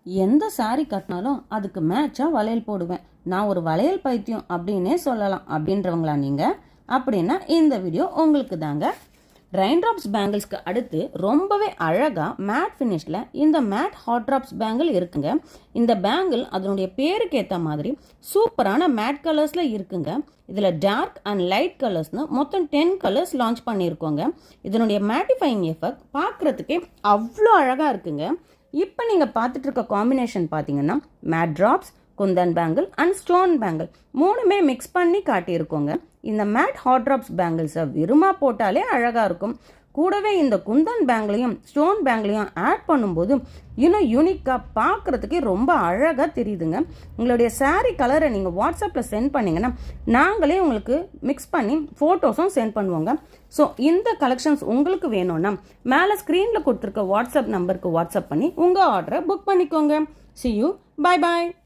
எந்த சாரி கட்டினாலும் அதுக்கு மேட்சாக வளையல் போடுவேன். நான் ஒரு வளையல் பைத்தியம் அப்படின்னே சொல்லலாம். அப்படின்றவங்களா நீங்கள்? அப்படின்னா இந்த வீடியோ உங்களுக்கு தாங்க. ரெயின்ட்ராப்ஸ் பேங்கிள்ஸ்க்கு அடுத்து ரொம்பவே அழகாக மேட் ஃபினிஷில் இந்த மேட் ஹாட் ட்ராப்ஸ் பேங்கிள் இருக்குங்க. இந்த பேங்கிள் அதனுடைய பேருக்கு ஏற்ற மாதிரி சூப்பரான மேட் கலர்ஸில் இருக்குங்க. இதில் டார்க் அண்ட் லைட் கலர்ஸ்னு மொத்தம் 10 கலர்ஸ் லான்ச் பண்ணியிருக்கோங்க. இதனுடைய மேட்டிஃபைங் எஃபெக்ட் பார்க்குறதுக்கே அவ்வளோ அழகாக இருக்குங்க. இப்போ நீங்கள் பார்த்துட்டு இருக்க காம்பினேஷன் பார்த்தீங்கன்னா matte drops, kundan bangle and stone bangle மூணுமே மிக்ஸ் பண்ணி காட்டியிருக்கோங்க. இந்த மேட் ஹாட் ட்ராப்ஸ் பேங்கிள்ஸை விரும்பா போட்டாலே அழகாக இருக்கும். கூடவே இந்த குந்தன் பேங்கிளையும் ஸ்டோன் பேங்கிளையும் ஆட் பண்ணும்போது இன்னும் யூனிக்காக பார்க்குறதுக்கே ரொம்ப அழகாக தெரியுதுங்க. உங்களுடைய சாரீ கலரை நீங்கள் வாட்ஸ்அப்பில் சென்ட் பண்ணிங்கன்னா நாங்களே உங்களுக்கு மிக்ஸ் பண்ணி ஃபோட்டோஸும் சென்ட் பண்ணுவோங்க. ஸோ இந்த கலெக்ஷன்ஸ் உங்களுக்கு வேணும்னா மேலே ஸ்க்ரீனில் கொடுத்துருக்க வாட்ஸ்அப் நம்பருக்கு வாட்ஸ்அப் பண்ணி உங்கள் ஆர்டரை புக் பண்ணிக்கோங்க. See you. Bye bye.